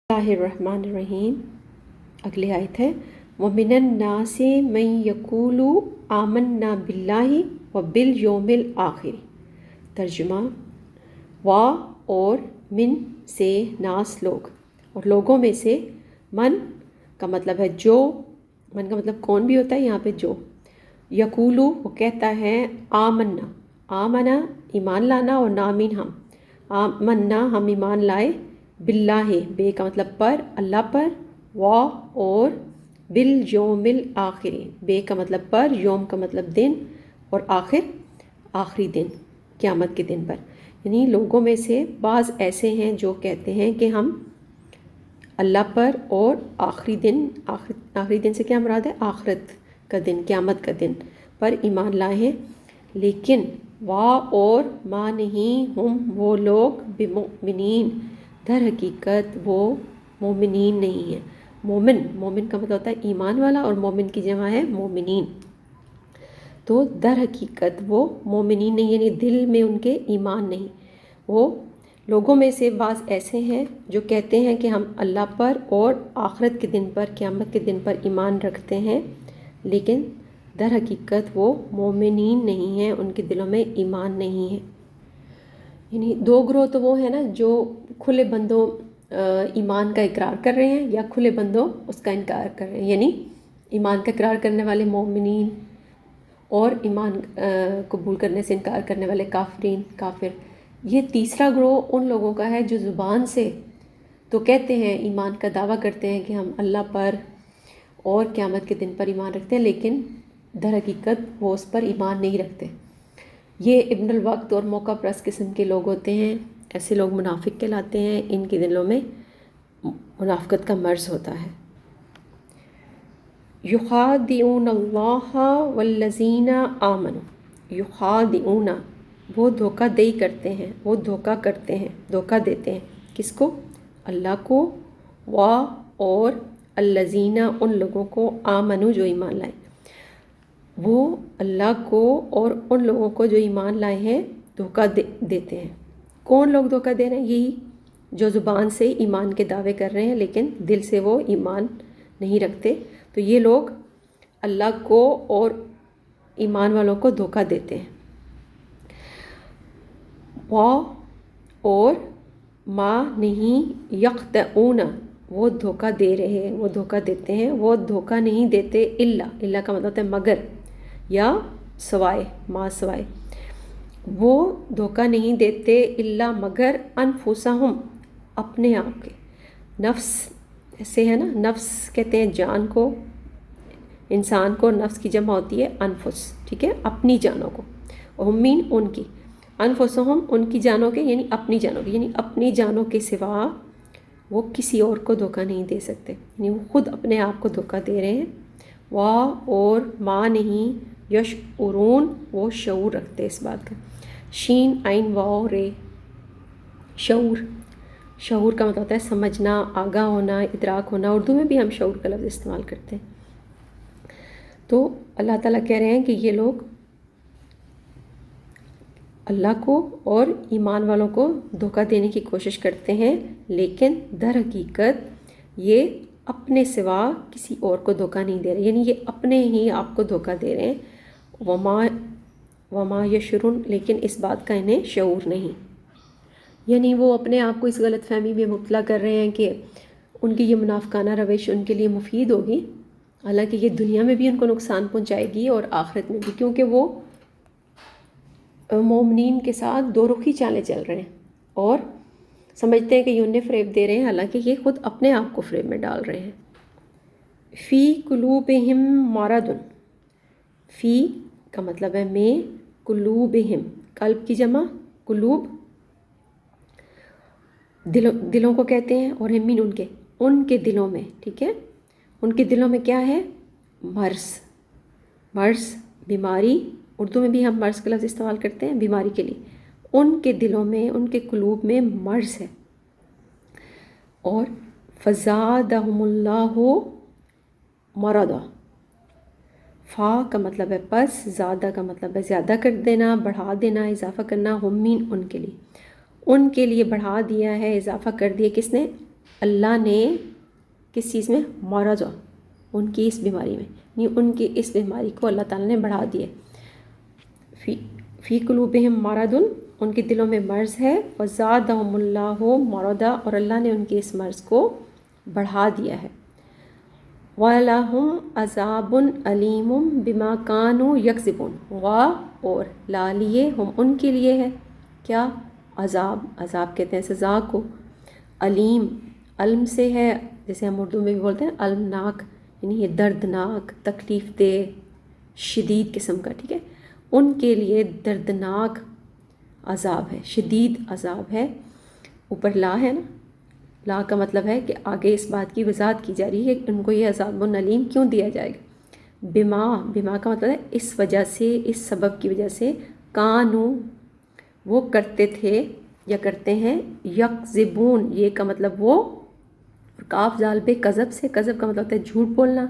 اللہ الرحمن الرحیم۔ اگلی آیت ہے وَمِنَ النَّاسِ مَن يَقُولُ آمَنَّا بِاللَّهِ وَبِالْيَوْمِ الْآخِرِ۔ ترجمہ، اور من سے ناس لوگ، اور لوگوں میں سے من کا مطلب ہے جو، من کا مطلب کون بھی ہوتا ہے یہاں پہ جو، یقولو وہ کہتا ہے، آمنا، آمنا ایمان لانا، اور نامین ہم، آمنا ہم ایمان لائے، باللہ بے کا مطلب پر، اللہ پر، اور بالیوم الآخر بے کا مطلب پر، یوم کا مطلب دن، اور آخر آخری دن، قیامت کے دن پر۔ یعنی لوگوں میں سے بعض ایسے ہیں جو کہتے ہیں کہ ہم اللہ پر اور آخری دن، آخری دن سے کیا مراد ہے؟ آخرت کا دن، قیامت کا دن پر ایمان لائے ہیں، لیکن اور ما نہیں ہم وہ لوگ بمؤمنین در حقیقت وہ مومنین نہیں ہیں۔ مومن کا مطلب ہوتا ہے ایمان والا، اور مومن کی جمع ہے مومنین۔ تو در حقیقت وہ مومنین نہیں، یعنی دل میں ان کے ایمان نہیں۔ وہ لوگوں میں سے بعض ایسے ہیں جو کہتے ہیں کہ ہم اللہ پر اور آخرت کے دن پر، قیامت کے دن پر ایمان رکھتے ہیں، لیکن در حقیقت وہ مومنین نہیں ہیں، ان کے دلوں میں ایمان نہیں ہے۔ یعنی دو گروہ تو وہ ہیں نا جو کھلے بندوں ایمان کا اقرار کر رہے ہیں، یا کھلے بندوں اس کا انکار کر رہے ہیں، یعنی ایمان کا اقرار کرنے والے مومنین، اور ایمان قبول کرنے سے انکار کرنے والے کافر۔ یہ تیسرا گروہ ان لوگوں کا ہے جو زبان سے تو کہتے ہیں، ایمان کا دعویٰ کرتے ہیں کہ ہم اللہ پر اور قیامت کے دن پر ایمان رکھتے ہیں، لیکن در حقیقت وہ اس پر ایمان نہیں رکھتے۔ یہ ابن الوقت اور موقع پرست قسم کے لوگ ہوتے ہیں، ایسے لوگ منافق کہلاتے ہیں، ان کے دلوں میں منافقت کا مرض ہوتا ہے۔ یخادعون اللہ والذین آمنوا، یخادعون وہ دھوکہ دہی کرتے ہیں، وہ دھوکہ کرتے ہیں، دھوکہ دیتے ہیں، کس کو؟ اللہ کو، اور الذین ان لوگوں کو، آمنوا جو ایمان لائے، وہ اللہ کو اور ان لوگوں کو جو ایمان لائے ہیں دھوکہ دیتے ہیں۔ کون لوگ دھوکہ دے رہے ہیں؟ یہی جو زبان سے ایمان کے دعوے کر رہے ہیں لیکن دل سے وہ ایمان نہیں رکھتے، تو یہ لوگ اللہ کو اور ایمان والوں کو دھوکہ دیتے ہیں۔ اور ما نہیں یخدعون وہ دھوکہ دے رہے ہیں، وہ دھوکہ دیتے ہیں، وہ دھوکہ نہیں دیتے، اللہ کا مطلب ہے مگر، یا سوائے، ما سوائے، وہ دھوکہ نہیں دیتے الا مگر انفسہم اپنے آپ کے، نفس سے ہے نا، نفس کہتے ہیں جان کو، انسان کو، نفس کی جمع ہوتی ہے انفس، ٹھیک ہے، اپنی جانوں کو، ہمین ان کی، انفسہم ان کی جانوں کے، یعنی اپنی جانوں کے، یعنی اپنی جانوں کے سوا وہ کسی اور کو دھوکہ نہیں دے سکتے، یعنی وہ خود اپنے آپ کو دھوکہ دے رہے ہیں۔ اور ما نہیں یشعرون وہ شعور رکھتے اس بات کا، شین عین واو رے، شعور کا مطلب ہوتا ہے سمجھنا، آگاہ ہونا، ادراک ہونا، اردو میں بھی ہم شعور کا لفظ استعمال کرتے ہیں۔ تو اللہ تعالیٰ کہہ رہے ہیں کہ یہ لوگ اللہ کو اور ایمان والوں کو دھوکہ دینے کی کوشش کرتے ہیں، لیکن در حقیقت یہ اپنے سوا کسی اور کو دھوکہ نہیں دے رہے، یعنی یہ اپنے ہی آپ کو دھوکہ دے رہے ہیں۔ وما یشعرون لیکن اس بات کا انہیں شعور نہیں، یعنی وہ اپنے آپ کو اس غلط فہمی میں مبتلا کر رہے ہیں کہ ان کی یہ منافقانہ روش ان کے لیے مفید ہوگی، حالانکہ یہ دنیا میں بھی ان کو نقصان پہنچائے گی اور آخرت میں بھی، کیونکہ وہ مومنین کے ساتھ دو رخی چالیں چل رہے ہیں اور سمجھتے ہیں کہ یہ انہیں فریب دے رہے ہیں، حالانکہ یہ خود اپنے آپ کو فریب میں ڈال رہے ہیں۔ فی قلوبہم مرض، فی کا مطلب ہے میں، قلوبہم قلب کی جمع، قلوب دلوں کو کہتے ہیں، اور ہمین ان کے دلوں میں، ٹھیک ہے، ان کے دلوں میں کیا ہے؟ مرض بیماری، اردو میں بھی ہم مرض کا لفظ استعمال کرتے ہیں بیماری کے لیے، ان کے دلوں میں، ان کے قلوب میں مرض ہے۔ اور فزادہم اللہ مرضا، فا کا مطلب ہے پس، زادہ کا مطلب ہے زیادہ کر دینا، بڑھا دینا، اضافہ کرنا، ہمین ان کے لیے بڑھا دیا ہے، اضافہ کر دیا کس نے؟ اللہ نے کس چیز میں؟ مرض، ان کی اس بیماری میں، یعنی ان کی اس بیماری کو اللہ تعالیٰ نے بڑھا دیا. فی قلوبہم مرض، ان کے دلوں میں مرض ہے. فزادہم اللہ مرضا، اور اللہ نے ان کے اس مرض کو بڑھا دیا ہے. وَلَهُمْ عَذَابٌ عَلِيمٌ بِمَا كَانُوا يَكْذِبُونَ، اور لا لیے ہم ان کے لیے ہے کیا؟ عذاب. عذاب کہتے ہیں سزا کو. علیم، علم سے ہے، جیسے ہم اردو میں بھی بولتے ہیں المناک، یعنی یہ دردناک، تکلیف دہ، شدید قسم کا. ٹھیک ہے، ان کے لیے دردناک عذاب ہے، شدید عذاب ہے. اوپر لا ہے نا، لا کا مطلب ہے کہ آگے اس بات کی وضاحت کی جا رہی ہے کہ ان کو یہ عذاب العلیم کیوں دیا جائے گا. بما کا مطلب ہے اس وجہ سے، اس سبب کی وجہ سے. کانو، وہ کرتے تھے یا کرتے ہیں. یکذبون، یہ کا مطلب وہ، کاف زال پہ کذب سے، کذب کا مطلب ہوتا ہے جھوٹ بولنا.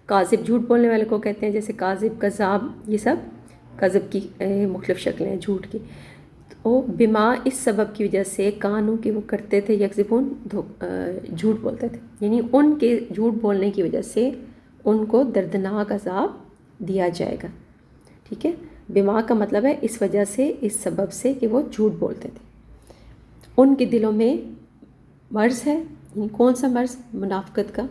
کاذب جھوٹ بولنے والے کو کہتے ہیں، جیسے کاذب، کذاب، یہ سب کذب کی مختلف شکلیں ہیں جھوٹ کی. تو بما، اس سبب کی وجہ سے، کانو کہ وہ کرتے تھے، یکذبون جھوٹ بولتے تھے، یعنی ان کے جھوٹ بولنے کی وجہ سے ان کو دردناک عذاب دیا جائے گا. ٹھیک ہے، بما کا مطلب ہے اس وجہ سے، اس سبب سے کہ وہ جھوٹ بولتے تھے. ان کے دلوں میں مرض ہے، یعنی کون سا مرض؟ منافقت کا.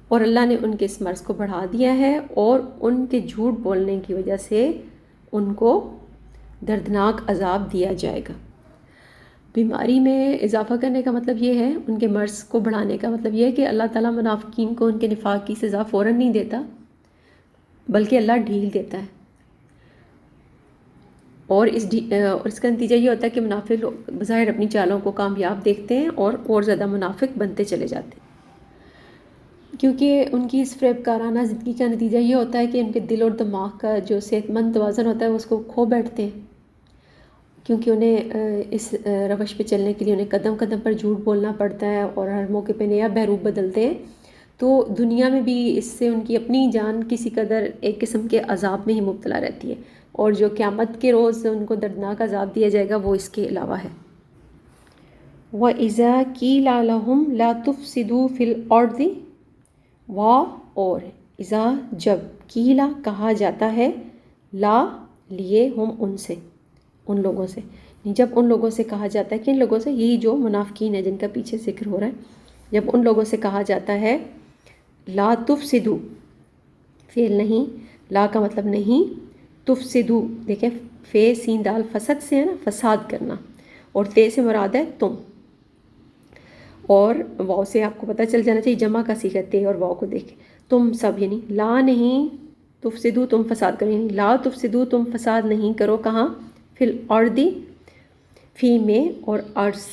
اور اللہ نے ان کے اس مرض کو بڑھا دیا ہے، اور ان کے جھوٹ بولنے کی وجہ سے ان کو دردناک عذاب دیا جائے گا. بیماری میں اضافہ کرنے کا مطلب یہ ہے، ان کے مرض کو بڑھانے کا مطلب یہ ہے کہ اللہ تعالیٰ منافقین کو ان کے نفاق کی سزا فوراً نہیں دیتا، بلکہ اللہ ڈھیل دیتا ہے. اور اس کا نتیجہ یہ ہوتا ہے کہ منافق لوگ بظاہر اپنی چالوں کو کامیاب دیکھتے ہیں اور زیادہ منافق بنتے چلے جاتے ہیں، کیونکہ ان کی اس فریب کارانہ زندگی کا نتیجہ یہ ہوتا ہے کہ ان کے دل اور دماغ کا جو صحت مند توازن ہوتا ہے اس کو کھو بیٹھتے ہیں. کیونکہ انہیں اس روش پہ چلنے کے لیے انہیں قدم قدم پر جھوٹ بولنا پڑتا ہے، اور ہر موقع پہ نیا بہروپ بدلتے ہیں. تو دنیا میں بھی اس سے ان کی اپنی جان کسی قدر ایک قسم کے عذاب میں ہی مبتلا رہتی ہے، اور جو قیامت کے روز ان کو دردناک عذاب دیا جائے گا وہ اس کے علاوہ ہے. وَإِذَا قِيلَ لَهُمْ لَا تُفْسِدُوا فِي الْأَرْضِ، اور اذا، جب، قیلا کہا جاتا ہے، لا لیے ہم ان سے، ان لوگوں سے، جب ان لوگوں سے کہا جاتا ہے، کن لوگوں سے؟ یہی جو منافقین ہیں جن کا پیچھے ذکر ہو رہا ہے. جب ان لوگوں سے کہا جاتا ہے لا تفسدو، فعل نہیں، لا کا مطلب نہیں، تفسدو، دیکھیں فے سین دال فسد سے ہے نا، فساد کرنا، اور تے سے مراد ہے تم، اور واؤ سے آپ کو پتہ چل جانا چاہیے جمع کا صیغہ تے اور واؤ کو دیکھیں. تم سب، یعنی لا نہیں تفسدو تم فساد کرو، یعنی لا تفسدو تم فساد نہیں کرو. کہاں؟ فی الارض، فی میں، اور ارض،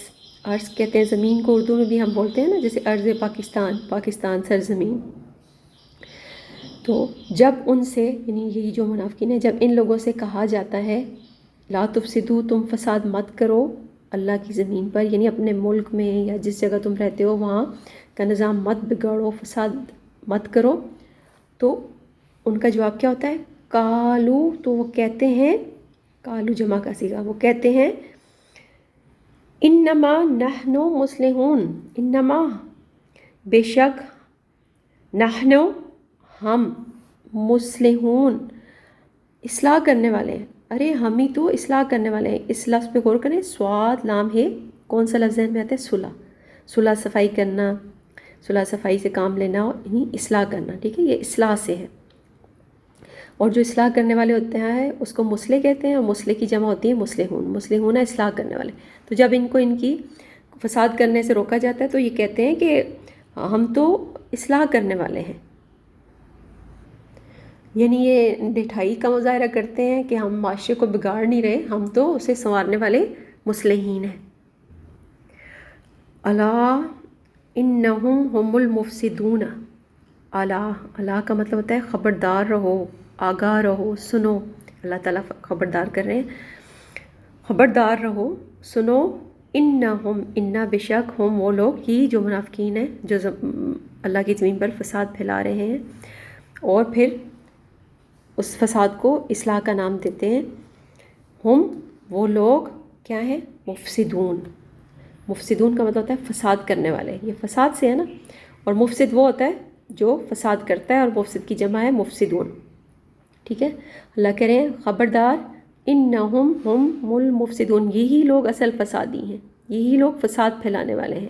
ارض کہتے ہیں زمین کو، اردو میں بھی ہم بولتے ہیں نا، جیسے ارض پاکستان، پاکستان سرزمین. تو جب ان سے، یعنی یہی جو منافقین ہیں، جب ان لوگوں سے کہا جاتا ہے لا تفسدو تم فساد مت کرو اللہ کی زمین پر، یعنی اپنے ملک میں یا جس جگہ تم رہتے ہو وہاں کا نظام مت بگاڑو، فساد مت کرو، تو ان کا جواب کیا ہوتا ہے؟ کالو، تو وہ کہتے ہیں، کالو جمع کا صیغہ، وہ کہتے ہیں انما نحن مصلحون، انما بے شک، نحن ہم، مصلحون اصلاح کرنے والے ہیں. ارے ہم ہی تو اصلاح کرنے والے ہیں. اس لفظ پہ غور کریں، سواد لام ہے، کون سا لفظ ذہن میں آتا ہے؟ صلح، صلح صفائی کرنا، صلح صفائی سے کام لینا، یعنی اصلاح کرنا. ٹھیک ہے، یہ اصلاح سے ہے. اور جو اصلاح کرنے والے ہوتے ہیں اس کو مصلح کہتے ہیں، اور مصلح کی جمع ہوتی ہے مصلحون. مصلحون ہے اصلاح کرنے والے. تو جب ان کو ان کی فساد کرنے سے روکا جاتا ہے تو یہ کہتے ہیں کہ ہم تو اصلاح کرنے والے ہیں، یعنی یہ ڈھٹائی کا مظاہرہ کرتے ہیں کہ ہم معاشرے کو بگاڑ نہیں رہے، ہم تو اسے سنوارنے والے مصلحین ہیں. الا انہم هم المفسدون، الا کا مطلب ہوتا ہے خبردار رہو، آگاہ رہو، سنو. اللہ تعالیٰ خبردار کر رہے ہیں، خبردار رہو، سنو. انہم، انا بے شک، ہم وہ لوگ، ہی جو منافقین ہیں جو اللہ کی زمین پر فساد پھیلا رہے ہیں، اور پھر اس فساد کو اصلاح کا نام دیتے ہیں. ہم وہ لوگ کیا ہیں؟ مفسدون، مفسدون کا مطلب ہوتا ہے فساد کرنے والے، یہ فساد سے ہے نا، اور مفسد وہ ہوتا ہے جو فساد کرتا ہے، اور مفسد کی جمع ہے مفسدون، ٹھیک ہے۔ اللہ کہہ رہے ہیں خبردار، انہم ہم المفسدون، یہی لوگ اصل فسادی ہیں، یہی لوگ فساد پھیلانے والے ہیں۔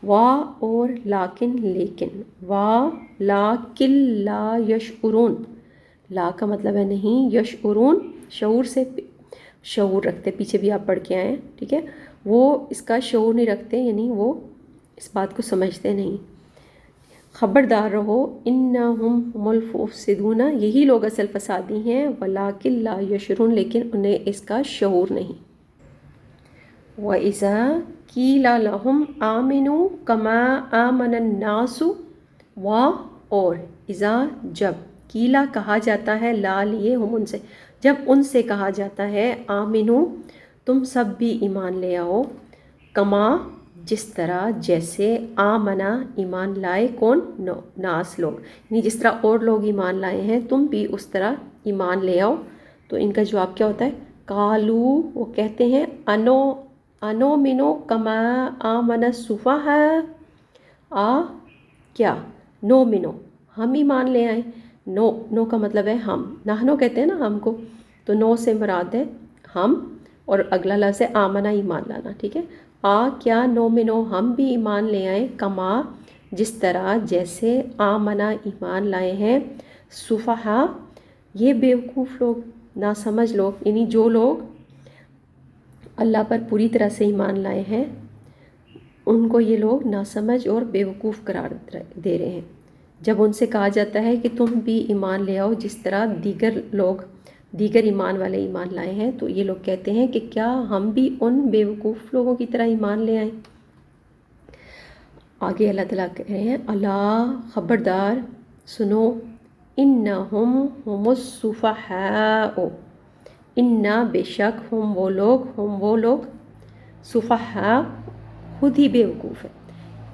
وا اور لیکن، لیکن وا لیکن لا یشعرون، لا کا مطلب ہے نہیں، یشعرون شعور سے شعور رکھتے، پیچھے بھی آپ پڑھ کے آئے ہیں، ٹھیک ہے، وہ اس کا شعور نہیں رکھتے، یعنی وہ اس بات کو سمجھتے نہیں۔ خبردار رہو، انہم هم المفسدون، یہی لوگ اصل فسادی ہیں، ولیکن لا یشعرون، لیکن انہیں اس کا شعور نہیں۔ وَإِذَا قِيلَ لَهُمْ آمِنُوا كَمَا آمَنَ النَّاسُ، اور اذا جب، قیلا کہا جاتا ہے، لا لیے ہم ان سے، جب ان سے کہا جاتا ہے آمنو تم سب بھی ایمان لے آؤ، کما جس طرح، جیسے آمنا ایمان لائے، کون؟ ناس لوگ، یعنی جس طرح اور لوگ ایمان لائے ہیں تم بھی اس طرح ایمان لے آؤ، تو ان کا جواب کیا ہوتا ہے؟ قالو، وہ کہتے ہیں انو منو کما آمن السفہاء، کیا؟ نو منو، ہم ایمان لے آئیں، نو کا مطلب ہے ہم، نحنو کہتے ہیں نا ہم کو، تو نو سے مراد ہے ہم، اور اگلا لفظ ہے آمنا، ایمان لانا، ٹھیک ہے۔ کیا نو منو، ہم بھی ایمان لے آئیں، کما جس طرح، جیسے آمنا ایمان لائے ہیں، سفہا یہ بیوقوف لوگ، ناسمجھ لوگ، یعنی جو لوگ اللہ پر پوری طرح سے ایمان لائے ہیں ان کو یہ لوگ ناسمجھ اور بیوقوف قرار دے رہے ہیں۔ جب ان سے کہا جاتا ہے کہ تم بھی ایمان لے آؤ جس طرح دیگر ایمان والے ایمان لائے ہیں، تو یہ لوگ کہتے ہیں کہ کیا ہم بھی ان بیوقوف لوگوں کی طرح ایمان لے آئیں۔ آگے اللہ تعالیٰ کہہ رہے ہیں اللہ خبردار سنو، انہم ہم السفہاء، انا بے شک، ہم وہ لوگ سفہاء خود ہی بیوقوف ہے،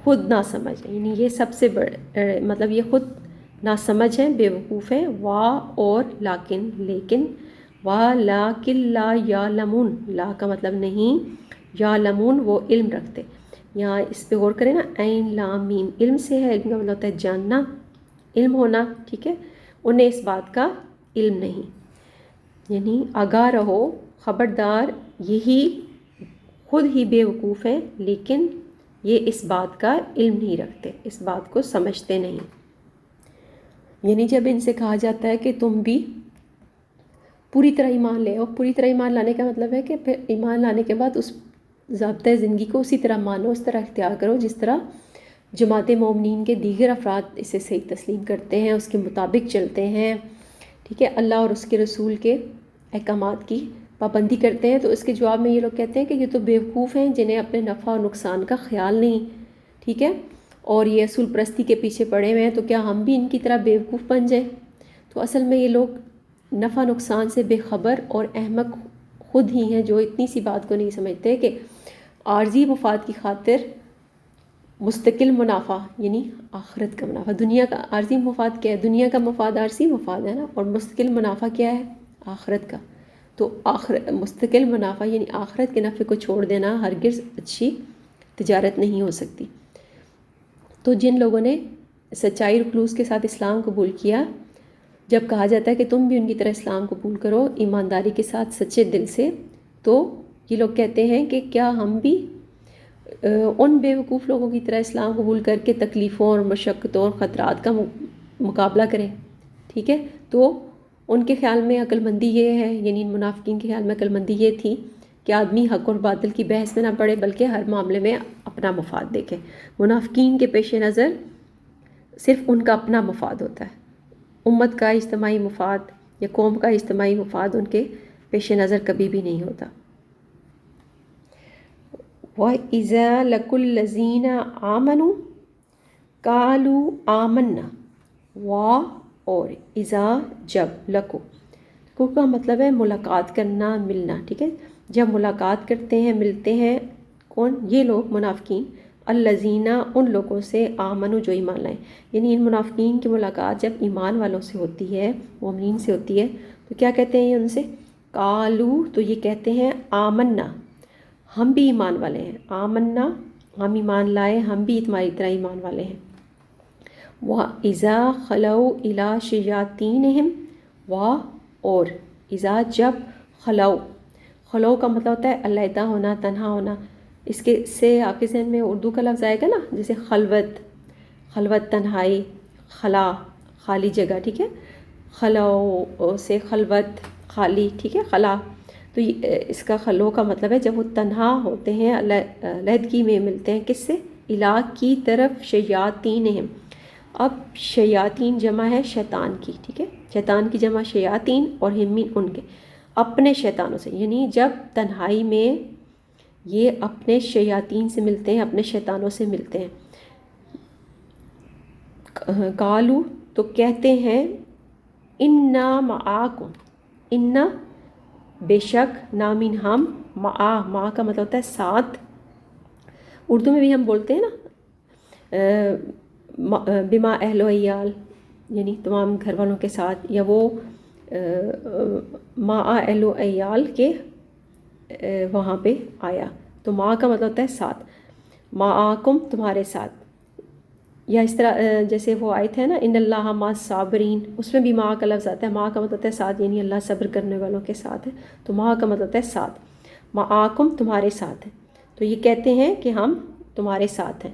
خود نہ سمجھ ہے، یعنی یہ سب سے بڑے مطلب یہ خود نہ سمجھ ہے، بیوقوف ہے۔ وا اور لیکن وا لیکن لا یعلمون، لا کا مطلب نہیں، یعلمون وہ علم رکھتے، یہاں اس پہ غور کریں نا، عین لام میم، علم سے ہے، علم کا مطلب ہوتا ہے جاننا، علم ہونا، ٹھیک ہے، انہیں اس بات کا علم نہیں، یعنی آگاہ رہو، خبردار، یہی خود ہی بیوقوف ہیں، لیکن یہ اس بات کا علم نہیں رکھتے، اس بات کو سمجھتے نہیں۔ یعنی جب ان سے کہا جاتا ہے کہ تم بھی پوری طرح ایمان لے آؤ، پوری طرح ایمان لانے کا مطلب ہے کہ پھر ایمان لانے کے بعد اس ضابطۂ زندگی کو اسی طرح مانو، اس طرح اختیار کرو جس طرح جماعت مومنین کے دیگر افراد اسے صحیح تسلیم کرتے ہیں، اس کے مطابق چلتے ہیں، ٹھیک ہے، اللہ اور اس کے رسول کے احکامات کی پابندی کرتے ہیں۔ تو اس کے جواب میں یہ لوگ کہتے ہیں کہ یہ تو بیوقوف ہیں جنہیں اپنے نفع اور نقصان کا خیال نہیں، ٹھیک ہے، اور یہ اصول پرستی کے پیچھے پڑے ہوئے ہیں، تو کیا ہم بھی ان کی طرح بیوقوف بن جائیں؟ تو اصل میں یہ لوگ نفع نقصان سے بے خبر اور احمق خود ہی ہیں، جو اتنی سی بات کو نہیں سمجھتے کہ عارضی مفاد کی خاطر مستقل منافع، یعنی آخرت کا منافع، دنیا کا عارضی مفاد کیا ہے؟ دنیا کا مفاد عارضی مفاد ہے نا، اور مستقل منافع کیا ہے؟ آخرت کا۔ تو مستقل منافع یعنی آخرت کے نفع کو چھوڑ دینا ہرگز اچھی تجارت نہیں ہو سکتی۔ تو جن لوگوں نے سچائی اور خلوص کے ساتھ اسلام قبول کیا، جب کہا جاتا ہے کہ تم بھی ان کی طرح اسلام قبول کرو ایمانداری کے ساتھ سچے دل سے، تو یہ لوگ کہتے ہیں کہ کیا ہم بھی ان بیوقوف لوگوں کی طرح اسلام قبول کر کے تکلیفوں اور مشقتوں اور خطرات کا مقابلہ کریں، ٹھیک ہے۔ تو ان کے خیال میں عقل مندی یہ ہے، یعنی منافقین کے خیال میں عقل مندی یہ تھی کہ آدمی حق اور باطل کی بحث میں نہ پڑے بلکہ ہر معاملے میں اپنا مفاد دیکھے۔ منافقین کے پیش نظر صرف ان کا اپنا مفاد ہوتا ہے، امت کا اجتماعی مفاد یا قوم کا اجتماعی مفاد ان کے پیش نظر کبھی بھی نہیں ہوتا۔ وَإِذَا لَقُوا الَّذِينَ آمَنُوا قَالُوا آمَنَّا، اور اذا جب، لقو کا مطلب ہے ملاقات کرنا، ملنا، ٹھیک ہے، جب ملاقات کرتے ہیں، ملتے ہیں، کون؟ یہ لوگ منافقین، الذین ان لوگوں سے، آمنوا جو ایمان لائیں، یعنی ان منافقین کی ملاقات جب ایمان والوں سے ہوتی ہے، مومنین سے ہوتی ہے، تو کیا کہتے ہیں ان سے؟ قالو، تو یہ کہتے ہیں آمنا، ہم بھی ایمان والے ہیں، آمنا ہم ایمان لائے، ہم بھی تمہاری طرح ایمان والے ہیں۔ وَإِذَا خَلَوْا إِلَىٰ شَيَاطِینِهِمْ اور اذا جب خلو کا مطلب ہوتا ہے علیحدہ ہونا، تنہا ہونا۔ اس کے سے آپ کے ذہن میں اردو کا لفظ آئے گا نا، جیسے خلوت تنہائی، خلا خالی جگہ، ٹھیک ہے، خلو سے خلوت خالی، ٹھیک ہے، خلا۔ تو اس کا خلو کا مطلب ہے جب وہ تنہا ہوتے ہیں، علیحدگی میں ملتے ہیں، کس سے؟ الہ کی طرف، شیاطینہم۔ اب شیاطین جمع ہے شیطان کی، ٹھیک ہے، شیطان کی جمع شیاطین اور ہمین ان کے، اپنے شیطانوں سے، یعنی جب تنہائی میں یہ اپنے شیاطین سے ملتے ہیں، اپنے شیطانوں سے ملتے ہیں۔ قالو تو کہتے ہیں، انا معاکم، انا بے شک، نامین ہم، مع کا مطلب ہوتا ہے ساتھ۔ اردو میں بھی ہم بولتے ہیں نا بما اہل و عیال، یعنی تمام گھر والوں کے ساتھ، یا وہ مع اہل و عیال کے وہاں پہ آیا، تو مع کا مطلب ہوتا ہے ساتھ، معاکم تمہارے ساتھ۔ یا اس طرح جیسے وہ آیت ہے نا، ان اللہ مع الصابرین، اس میں بھی مع کا لفظ آتا ہے، مع کا مطلب ہوتا ہے ساتھ، یعنی اللہ صبر کرنے والوں کے ساتھ ہے، تو مع کا مطلب ہوتا ہے ساتھ، معاکم تمہارے ساتھ ہے۔ تو یہ کہتے ہیں کہ ہم تمہارے ساتھ ہیں۔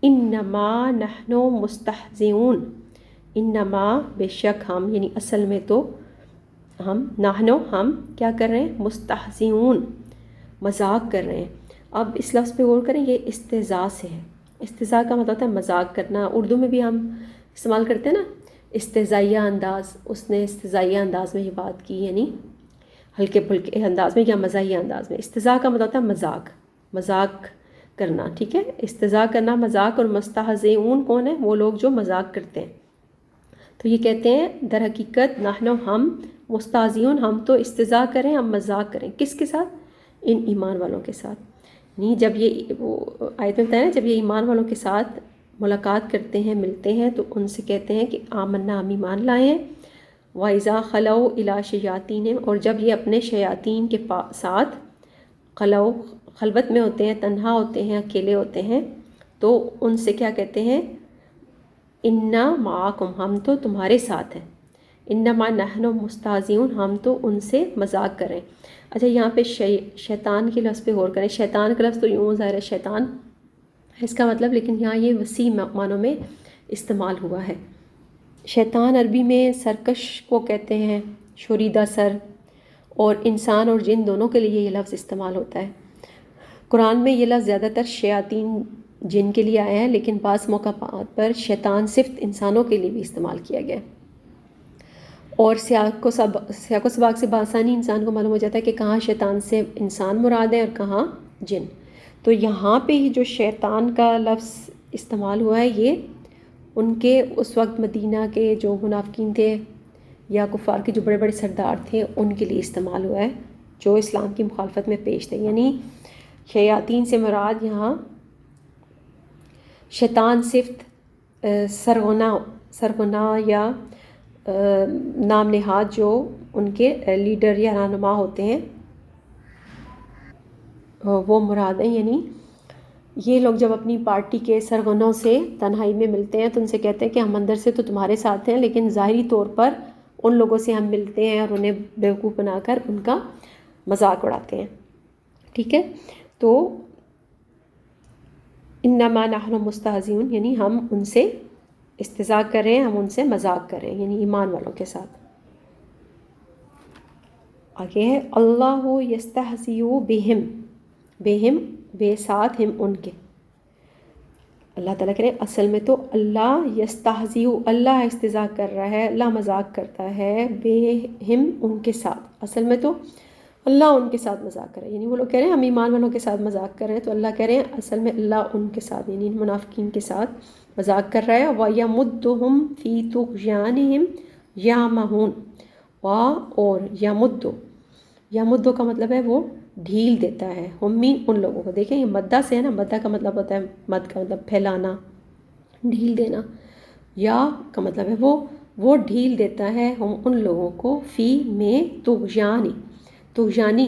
انما نحن مستہزئون، انما بے شک ہم، یعنی اصل میں تو ہم، ہم کیا کر رہے ہیں؟ مستہزئون، مذاق کر رہے ہیں۔ اب اس لفظ پہ غور کریں، یہ استہزاء سے ہے۔ استہزاء کا مطلب ہوتا ہے مذاق کرنا، اردو میں بھی ہم استعمال کرتے ہیں نا، استہزائیہ انداز، اس نے استہزائیہ انداز میں یہ بات کی، یعنی ہلکے پھلکے انداز میں یا مزاحیہ انداز میں۔ استہزاء کا مطلب ہوتا ہے مذاق کرنا، ٹھیک ہے، استہزاء کرنا، مذاق، اور مستہزئون کون ہے؟ وہ لوگ جو مذاق کرتے ہیں۔ تو یہ کہتے ہیں در حقیقت نحن ہم، مستہزئون ہم تو استہزاء کریں، ہم مذاق کریں، کس کے ساتھ؟ ان ایمان والوں کے ساتھ۔ نہیں، جب یہ وہ آیت میں بتایا نا، جب یہ ایمان والوں کے ساتھ ملاقات کرتے ہیں، ملتے ہیں، تو ان سے کہتے ہیں کہ آمنا ہم ایمان لائے ہیں۔ وَإِذَا خَلَوْا إِلَىٰ شَيَاطِینِهِمْ اور جب یہ اپنے شیاطین کے ساتھ خلوت میں ہوتے ہیں، تنہا ہوتے ہیں، اکیلے ہوتے ہیں، تو ان سے کیا کہتے ہیں؟ انا معاکم، ہم تو تمہارے ساتھ ہیں، انما نحن مستہزئون، ہم تو ان سے مذاق کریں۔ اچھا، یہاں پہ شیطان کے لفظ پہ غور کریں۔ شیطان کا لفظ تو یوں ظاہر ہے شیطان ہے اس کا مطلب، لیکن یہاں یہ وسیع معنوں میں استعمال ہوا ہے۔ شیطان عربی میں سرکش کو کہتے ہیں، شوریدہ سر، اور انسان اور جن دونوں کے لیے یہ لفظ استعمال ہوتا ہے۔ قرآن میں یہ لفظ زیادہ تر شیاطین جن کے لیے آیا ہے، لیکن بعض موقعات پر شیطان صرف انسانوں کے لیے بھی استعمال کیا گیا ہے۔ اور سیاق و سباق سے بآسانی انسان کو معلوم ہو جاتا ہے کہ کہاں شیطان سے انسان مراد ہے اور کہاں جن۔ تو یہاں پہ ہی جو شیطان کا لفظ استعمال ہوا ہے، یہ ان کے اس وقت مدینہ کے جو منافقین تھے یا کفار کے جو بڑے بڑے سردار تھے، ان کے لیے استعمال ہوا ہے، جو اسلام کی مخالفت میں پیش تھے۔ یعنی شیاطین سے مراد یہاں شیطان صرف سرغنہ یا نام نہاد جو ان کے لیڈر یا رہنما ہوتے ہیں وہ مراد ہیں۔ یعنی یہ لوگ جب اپنی پارٹی کے سرغنوں سے تنہائی میں ملتے ہیں تو ان سے کہتے ہیں کہ ہم اندر سے تو تمہارے ساتھ ہیں، لیکن ظاہری طور پر ان لوگوں سے ہم ملتے ہیں اور انہیں بیوقوف بنا کر ان کا مذاق اڑاتے ہیں، ٹھیک ہے۔ تو انما نحن مستہزئون، یعنی ہم ان سے استہزاء کریں، ہم ان سے مذاق کریں، یعنی ایمان والوں کے ساتھ۔ آگے ہے اللہ یستہزئ بہم بے ساتھ ہم ان کے، اللہ تعالیٰ کہہ رہے ہیں اصل میں تو اللہ یستہزئ، اللہ استہزاء کر رہا ہے، اللہ مذاق کرتا ہے، بہم ان کے ساتھ، اصل میں تو اللہ ان کے ساتھ مذاق کر رہا ہے۔ یعنی وہ لوگ کہہ رہے ہیں ہم ایمان والوں کے ساتھ مذاق کر رہے ہیں، تو اللہ کہہ رہے ہیں اصل میں اللہ ان کے ساتھ، یعنی منافقین کے ساتھ مذاق کر رہا ہے۔ وَيَمُدُّهُمْ فِي طُغْيَانِهِمْ يَعْمَهُونَ، اور یمد کا مطلب ہے وہ ڈھیل دیتا ہے، ہمین ان لوگوں کو، دیکھیں یہ مدہ سے ہے نا، مدہ کا مطلب ہوتا ہے، مد کا مطلب پھیلانا، ڈھیل دینا، یا کا مطلب ہے وہ ڈھیل دیتا ہے ہم ان لوگوں کو، فی میں طغیانی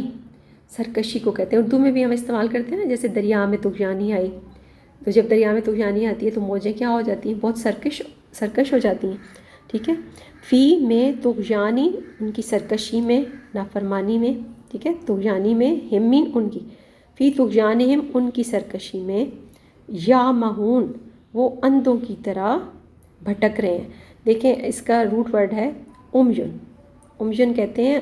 سرکشی کو کہتے ہیں. اردو میں بھی ہم استعمال کرتے ہیں نا, جیسے دریا میں طغیانی آئی, تو جب دریا میں طغیانی آتی ہے تو موجیں کیا ہو جاتی ہیں, بہت سرکش ہو جاتی ہیں. ٹھیک ہے, فی میں طغیانی ان کی سرکشی میں, نافرمانی میں. ٹھیک ہے, طغیانی میں, ہمین ان کی, فی طغیانہم ان کی سرکشی میں, یا مہون وہ اندھوں کی طرح بھٹک رہے ہیں. دیکھیں اس کا روٹ ورڈ ہے امیون. امیون کہتے ہیں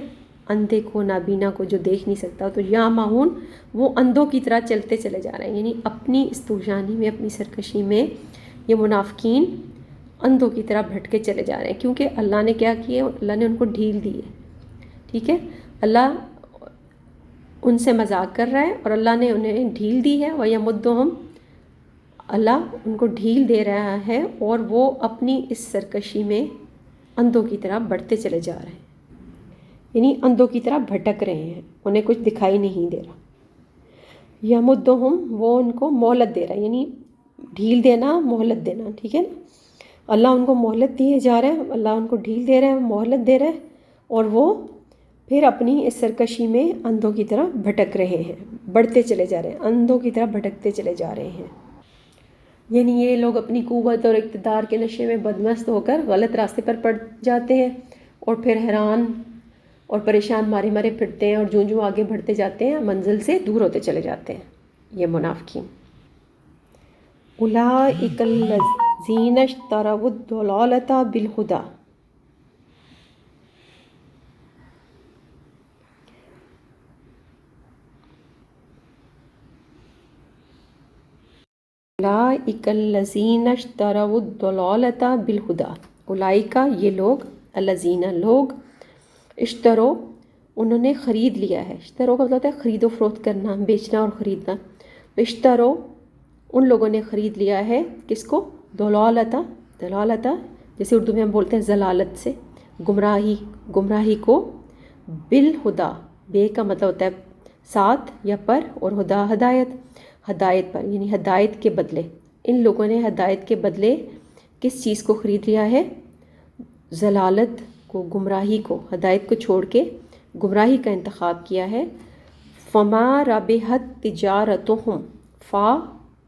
اندھے کو, نابینا کو, جو دیکھ نہیں سکتا. تو یا مہون وہ اندھوں کی طرح چلتے چلے جا رہے ہیں, یعنی اپنی اس طغیانی میں, اپنی سرکشی میں یہ منافقین اندھوں کی طرح بھٹکے چلے جا رہے ہیں. کیونکہ اللہ نے کیا کیا, اللہ نے ان کو ڈھیل دی ہے. ٹھیک ہے, اللہ ان سے مذاق کر رہا ہے اور اللہ نے انہیں ڈھیل دی ہے. وَيَمُدُّهُمْ, اللہ ان کو ڈھیل دے رہا ہے اور وہ اپنی اس سرکشی میں اندھوں کی طرح بڑھتے چلے جا رہے ہیں, یعنی اندھوں کی طرح بھٹک رہے ہیں, انہیں کچھ دکھائی نہیں دے رہا. یمدہم وہ ان کو مہلت دے رہا ہے, یعنی ڈھیل دینا, مہلت دینا. ٹھیک ہے نا, اللہ ان کو مہلت دیے جا رہے ہیں, اللہ ان کو ڈھیل دے رہے ہیں, مہلت دے رہے ہیں, اور وہ پھر اپنی اس سرکشی میں اندھوں کی طرح بھٹک رہے ہیں, بڑھتے چلے جا رہے ہیں, اندھوں کی طرح بھٹکتے چلے جا رہے ہیں. یعنی یہ لوگ اپنی قوت اور اقتدار کے نشے میں بدمست ہو کر غلط راستے پر پڑ جاتے ہیں, اور پھر حیران اور پریشان مارے مارے پھرتے ہیں, اور جوں آگے بڑھتے جاتے ہیں منزل سے دور ہوتے چلے جاتے ہیں یہ منافقین. اولئک الذین اشتروا الضلالۃ بالہدی, اولئک الذین اشتروا الضلالۃ بالہدی. اولئک یہ لوگ, الذین لوگ, اشترو انہوں نے خرید لیا ہے. اشترو کا مطلب ہوتا ہے خرید و فروخت کرنا, بیچنا اور خریدنا. اشترو ان لوگوں نے خرید لیا ہے کس کو, ضلالۃ, ضلالۃ جیسے اردو میں ہم بولتے ہیں ضلالت سے, گمراہی, گمراہی کو, بالہدی, بے کا مطلب ہوتا ہے ساتھ یا پر, اور ہدا ہدایت, ہدایت پر, یعنی ہدایت کے بدلے. ان لوگوں نے ہدایت کے بدلے کس چیز کو خرید لیا ہے, ضلالت کو, گمراہی کو, ہدایت کو چھوڑ کے گمراہی کا انتخاب کیا ہے. فما ربحت تجارتہم, فا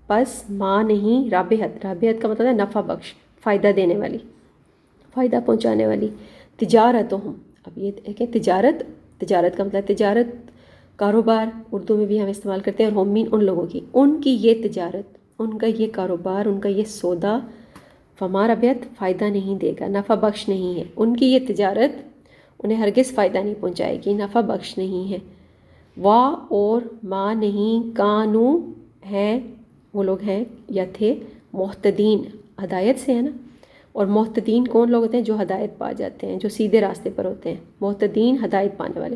پس ما نہیں, رابحت, رابحت کا مطلب ہے نفع بخش, فائدہ دینے والی, فائدہ پہنچانے والی. تجارتہم, اب یہ دیکھیں تجارت, تجارت کا مطلب تجارت کاروبار, اردو میں بھی ہم استعمال کرتے ہیں, اور ہومین ان لوگوں کی, ان کی یہ تجارت, ان کا یہ کاروبار, ان کا یہ سودا, فما ربحت فائدہ نہیں دے گا, نفع بخش نہیں ہے. ان کی یہ تجارت انہیں ہرگز فائدہ نہیں پہنچائے گی, نفع بخش نہیں ہے. وا اور ما نہیں, کانو ہے وہ لوگ ہیں یا تھے, محتدین, ہدایت سے ہے نا, اور محتدین کون لوگ ہوتے ہیں, جو ہدایت پا جاتے ہیں, جو سیدھے راستے پر ہوتے ہیں, محتدین ہدایت پانے والے.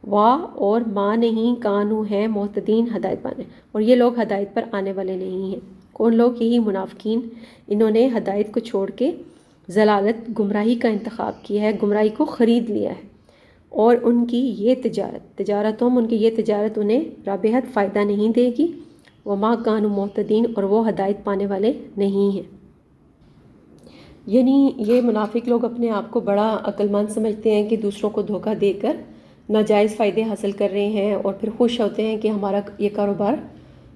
وا اور ما نہیں, کانو ہے محتدین, ہدایت پانے, اور یہ لوگ ہدایت پر آنے والے نہیں ہیں. کون لوگ, یہی منافقین, انہوں نے ہدایت کو چھوڑ کے ضلالت, گمراہی کا انتخاب کیا ہے, گمراہی کو خرید لیا ہے. اور ان کی یہ تجارت, تجارتوں ان کی یہ تجارت انہیں رابحت, فائدہ نہیں دے گی. وما کانوا محتدین, اور وہ ہدایت پانے والے نہیں ہیں. یعنی یہ منافق لوگ اپنے آپ کو بڑا عقل مند سمجھتے ہیں کہ دوسروں کو دھوکہ دے کر ناجائز فائدے حاصل کر رہے ہیں, اور پھر خوش ہوتے ہیں کہ ہمارا یہ کاروبار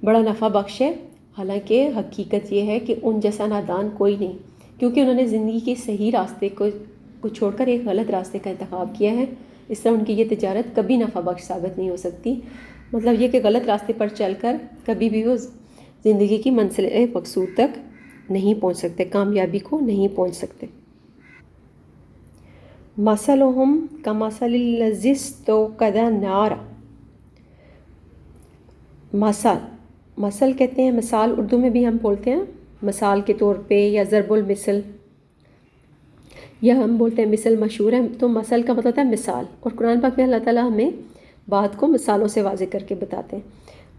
بڑا نفع بخش ہے. حالانکہ حقیقت یہ ہے کہ ان جیسا نادان کوئی نہیں, کیونکہ انہوں نے زندگی کے صحیح راستے کو چھوڑ کر ایک غلط راستے کا انتخاب کیا ہے. اس طرح ان کی یہ تجارت کبھی نفع بخش ثابت نہیں ہو سکتی. مطلب یہ کہ غلط راستے پر چل کر کبھی بھی وہ زندگی کی منزل مقصود تک نہیں پہنچ سکتے, کامیابی کو نہیں پہنچ سکتے. مثلہم کمثل الذی استوقد نارا, مثل کہتے ہیں, مثال اردو میں بھی ہم بولتے ہیں مثال کے طور پہ, یا ضرب المثل, یا ہم بولتے ہیں مثل مشہور ہے, تو مثل کا مطلب ہوتا ہے مثال. اور قرآن پاک میں اللہ تعالیٰ ہمیں بات کو مثالوں سے واضح کر کے بتاتے ہیں.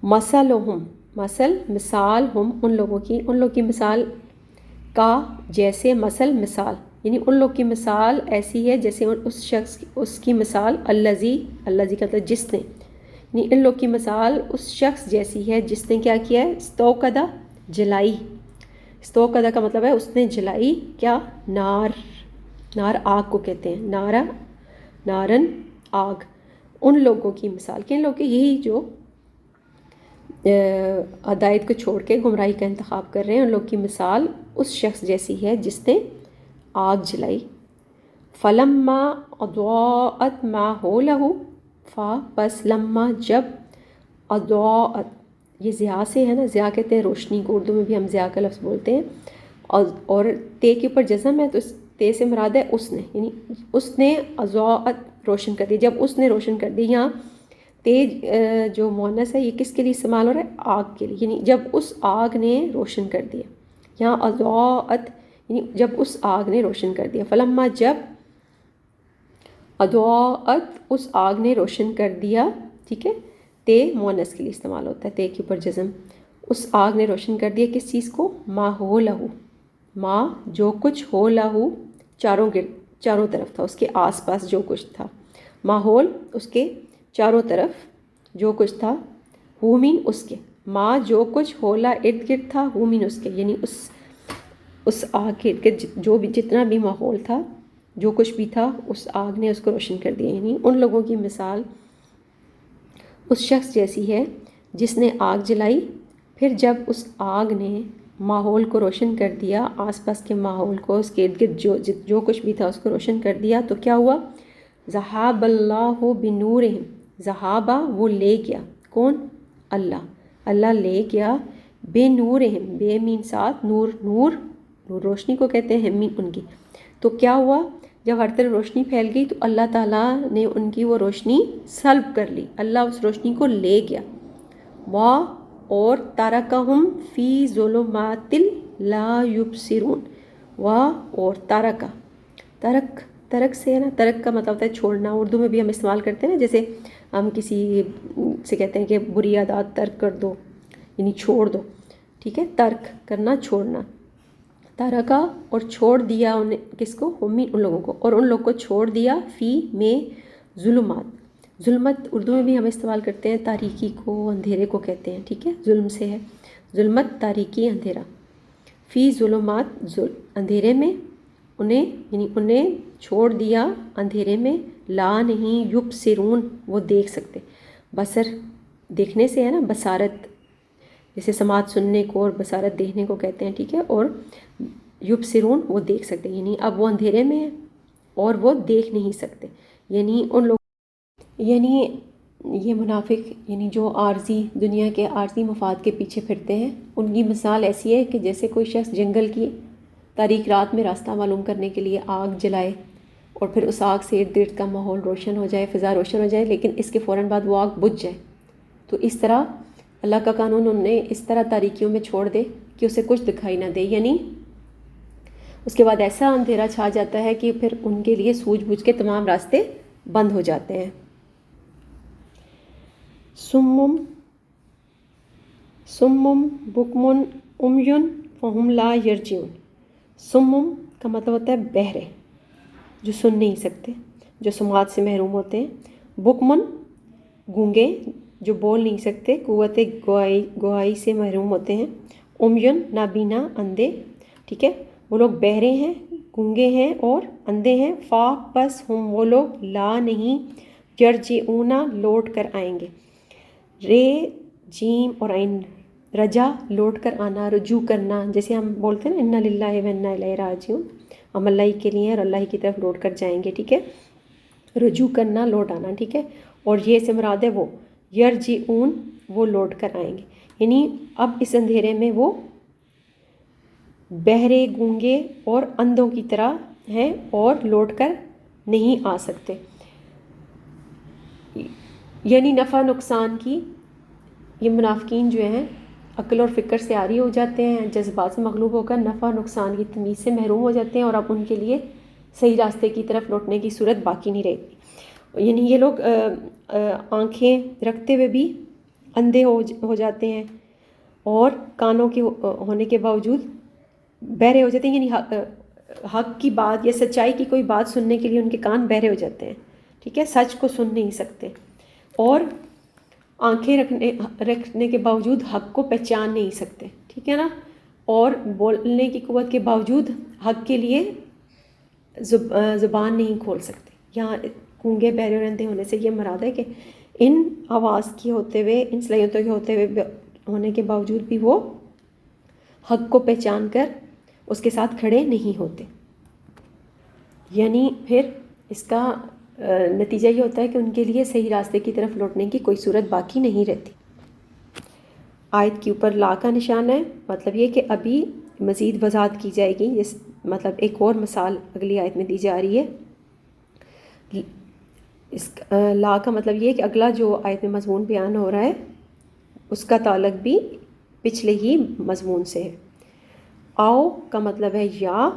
مثلہم, مثل, مثال, ہم ان لوگوں کی مثال, کا جیسے, مثل مثال, یعنی ان لوگ کی مثال ایسی ہے جیسے اس شخص, اس کی مثال, الذی کا مطلب جس نے, یعنی ان لوگ کی مثال اس شخص جیسی ہے جس نے کیا کیا ہے, استوقدہ, جلائی. استوقدہ کا مطلب ہے اس نے جلائی کیا, نار, نار آگ کو کہتے ہیں, نارا, نارن آگ. ان لوگوں کی مثال، کن لوگوں کی؟ یہی جو ہدایت کو چھوڑ کے گمراہی کا انتخاب کر رہے ہیں، ان لوگوں کی مثال اس شخص جیسی ہے جس نے آگ جلائی. فلما اضاءت ما حوله، پس لما جب، اضاءت یہ ضیاء سے ہے نا، ضیاء کہتے ہیں روشنی کو، اردو میں بھی ہم ضیاء کا لفظ بولتے ہیں. اور تے کے اوپر جزم ہے تو اس تے سے مراد ہے اس نے، یعنی اس نے اضاءت روشن کر دی. جب اس نے روشن کر دی، یہاں تے جو مؤنث ہے یہ کس کے لیے استعمال ہو رہا ہے؟ آگ کے لیے، یعنی جب اس آگ نے روشن کر دیا. یہاں اضاءت یعنی جب اس آگ نے روشن کر دیا. فلما جب، اضاءت اس آگ نے روشن کر دیا، ٹھیک ہے، تے مؤنث کے لیے استعمال ہوتا ہے، تے کے اوپر جزم. اس آگ نے روشن کر دیا کس چیز کو؟ ما ہو لہو، ما جو کچھ، ہو لہو چاروں طرف تھا، اس کے آس پاس جو کچھ تھا. ماحول اس کے چاروں طرف جو کچھ تھا، ہو مین اس کے، ما جو کچھ، ہولا ارد گرد تھا، ہو مین اس کے، یعنی اس آگ کے ارد گرد جو بھی جتنا بھی ماحول تھا، جو کچھ بھی تھا، اس آگ نے اس کو روشن کر دیا. یعنی ان لوگوں کی مثال اس شخص جیسی ہے جس نے آگ جلائی، پھر جب اس آگ نے ماحول کو روشن کر دیا، آس پاس کے ماحول کو، اس کے ارد گرد جو کچھ بھی تھا اس کو روشن کر دیا، تو کیا ہوا؟ ذہاب اللہ بنورہم، ذہابہ وہ لے گیا، کون؟ اللہ لے گیا، بے نورہم، بے مین ساتھ، نور روشنی کو کہتے ہیں، مین ان کی. تو کیا ہوا؟ جب ہر طرف روشنی پھیل گئی تو اللہ تعالیٰ نے ان کی وہ روشنی سلب کر لی، اللہ اس روشنی کو لے گیا. اور ترکہم فی ظلمات لا یبصرون، اور ترک سے ہے نا، ترک کا مطلب ہوتا ہے چھوڑنا. اردو میں بھی ہم استعمال کرتے ہیں نا، جیسے ہم کسی سے کہتے ہیں کہ بری عادات ترک کر دو، یعنی چھوڑ دو، ٹھیک ہے، ترک کرنا، چھوڑنا. ترکا اور چھوڑ دیا انہیں، کس کو؟ ان لوگوں کو، اور ان لوگوں کو چھوڑ دیا، فی میں ظلمت اردو میں بھی ہم استعمال کرتے ہیں، تاریکی کو، اندھیرے کو کہتے ہیں، ٹھیک ہے، ظلم سے ہے، ظلمت تاریکی اندھیرا. فی ظلمات اندھیرے میں، انہیں چھوڑ دیا اندھیرے میں، لا نہیں، یبصرون وہ دیکھ سکتے. بصر دیکھنے سے ہے نا، بصارت جیسے سماعت سننے کو اور بصارت دیکھنے کو کہتے ہیں، ٹھیک ہے، اور یبصرون وہ دیکھ سکتے، یعنی اب وہ اندھیرے میں ہیں اور وہ دیکھ نہیں سکتے. یعنی ان لوگ، یعنی یہ منافق، یعنی جو عارضی دنیا کے عارضی مفاد کے پیچھے پھرتے ہیں، ان کی مثال ایسی ہے کہ جیسے کوئی شخص جنگل کی تاریک رات میں راستہ معلوم کرنے کے لیے آگ جلائے اور پھر اس آگ سے ارد گرد کا ماحول روشن ہو جائے، فضا روشن ہو جائے، لیکن اس کے فوراً بعد وہ آگ بجھ جائے. تو اس طرح اللہ کا قانون انہیں اس طرح تاریکیوں میں چھوڑ دے کہ اسے کچھ دکھائی نہ دے، یعنی اس کے بعد ایسا اندھیرا چھا جاتا ہے کہ پھر ان کے لیے سوجھ بوجھ کے تمام راستے بند ہو جاتے ہیں. سمم بکمن امیون فہم لا یرجعون. سمم کا مطلب ہوتا ہے بہرے، جو سن نہیں سکتے، جو سماعت سے محروم ہوتے ہیں. بکمن گونگے، جو بول نہیں سکتے، قوت گواہی سے محروم ہوتے ہیں. امیون نابینا، اندھے، ٹھیک ہے، وہ لوگ بہرے ہیں، گونگے ہیں اور اندھے ہیں. فا پس ہم وہ لوگ، لا نہیں، یرجعون لوٹ کر آئیں گے. رے جیم اور عین، رجا لوٹ کر آنا، رجوع کرنا، جیسے ہم بولتے ہیں نا انا للہ و انا الیہ راجعون، ہم اللہ ہی کے لیے ہیں اور اللہ ہی کی طرف لوٹ کر جائیں گے، ٹھیک ہے، رجوع کرنا، لوٹ آنا، ٹھیک ہے. اور یہ سے مراد ہے وہ یرجعون، وہ لوٹ کر آئیں گے، یعنی اب اس اندھیرے میں وہ بہرے، گونگے اور اندھوں کی طرح ہیں اور لوٹ کر نہیں آ سکتے. یعنی نفع نقصان کی، یہ منافقین جو ہیں عقل اور فکر سے عاری ہو جاتے ہیں، جذبات سے مغلوب ہو کر نفع نقصان کی تمیز سے محروم ہو جاتے ہیں، اور اب ان کے لیے صحیح راستے کی طرف لوٹنے کی صورت باقی نہیں رہتی. یعنی یہ لوگ آنکھیں رکھتے ہوئے بھی اندھے ہو جاتے ہیں اور کانوں کے ہونے کے باوجود بہرے ہو جاتے ہیں، یعنی حق کی بات یا سچائی کی کوئی بات سننے کے لیے ان کے کان بہرے ہو جاتے ہیں، ٹھیک ہے، سچ کو سن نہیں سکتے، اور آنکھیں رکھنے کے باوجود حق کو پہچان نہیں سکتے، ٹھیک ہے نا، اور بولنے کی قوت کے باوجود حق کے لیے زبان نہیں کھول سکتے. یہاں گونگے بہرے اور اندھے ہونے سے یہ مراد ہے کہ ان آواز کی ہوتے ہوئے، ان صلاحیتوں کے ہوتے ہوئے ہونے کے باوجود بھی وہ حق کو پہچان کر اس کے ساتھ کھڑے نہیں ہوتے. یعنی پھر اس کا نتیجہ یہ ہوتا ہے کہ ان کے لیے صحیح راستے کی طرف لوٹنے کی کوئی صورت باقی نہیں رہتی. آیت کے اوپر لا کا نشان ہے، مطلب یہ کہ ابھی مزید وضاحت کی جائے گی. مطلب ایک اور مثال اگلی آیت میں دی جا رہی ہے. اس لا کا مطلب یہ ہے کہ اگلا جو آیت میں مضمون بیان ہو رہا ہے اس کا تعلق بھی پچھلے ہی مضمون سے ہے. آؤ کا مطلب ہے یا،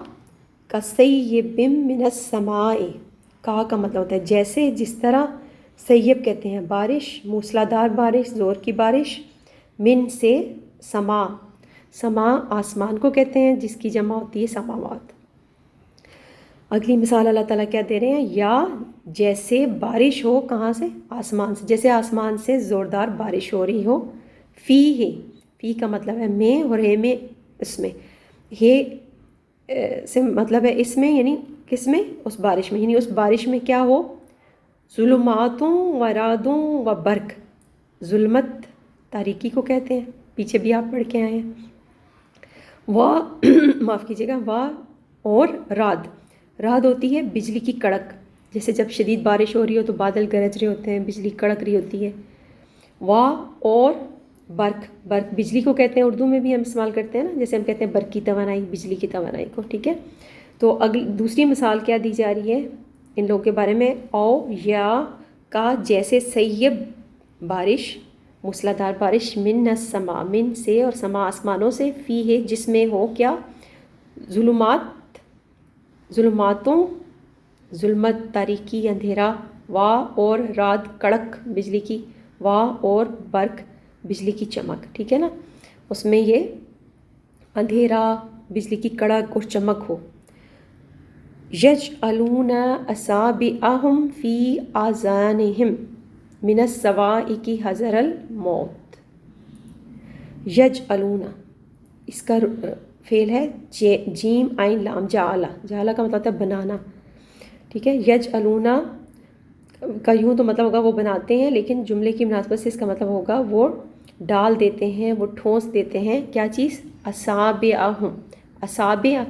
کَصَیِّبٍ مِّنَ السَّمَاءِ، کا مطلب ہوتا ہے جیسے، جس طرح. سیب کہتے ہیں بارش، موسلا دھار بارش، زور کی بارش. من سے سما، سما آسمان کو کہتے ہیں جس کی جمع ہوتی ہے سماوات. اگلی مثال اللہ تعالیٰ کیا دے رہے ہیں؟ یا جیسے بارش ہو، کہاں سے؟ آسمان سے. جیسے آسمان سے زوردار بارش ہو رہی ہو. فی ہے، فی کا مطلب ہے میں، اور ہے میں اس میں. ہے سے مطلب ہے اس میں، یعنی کس میں؟ اس بارش میں. یعنی اس بارش میں کیا ہو؟ ظلماتوں و رعدوں و برق. ظلمت تاریکی کو کہتے ہیں، پیچھے بھی آپ پڑھ کے آئے ہیں. معاف کیجیے گا، اور رعد. رعد ہوتی ہے بجلی کی کڑک. جیسے جب شدید بارش ہو رہی ہو تو بادل گرج رہے ہوتے ہیں، بجلی کڑک رہی ہوتی ہے. اور برق. برق بجلی کو کہتے ہیں، اردو میں بھی ہم استعمال کرتے ہیں نا، جیسے ہم کہتے ہیں برق کی توانائی، بجلی کی توانائی کو. ٹھیک ہے. تو دوسری مثال کیا دی جا رہی ہے ان لوگوں کے بارے میں؟ او یا کا جیسے سیب بارش، موسلا دھار بارش. من السما، من سے اور سما آسمانوں سے. فی ہے جس میں ہو کیا؟ ظلمات، ظلماتوں، ظلمت تاریکی اندھیرا. اور رعد کڑک بجلی کی. اور برق بجلی کی چمک. ٹھیک ہے نا. اس میں یہ اندھیرا، بجلی کی کڑک اور چمک ہو. یجعلون اصابعہم فی آذانہم من الصواعق حذر الموت. یجعلون، اس کا فعل ہے جیم عین لام جعلہ. جعلہ کا مطلب ہوتا ہے بنانا. ٹھیک ہے. یجعلون کا یوں تو مطلب ہوگا وہ بناتے ہیں، لیکن جملے کی مناسبت سے اس کا مطلب ہوگا وہ ڈال دیتے ہیں، وہ ٹھونس دیتے ہیں. کیا چیز؟ اصابعہم. اصابع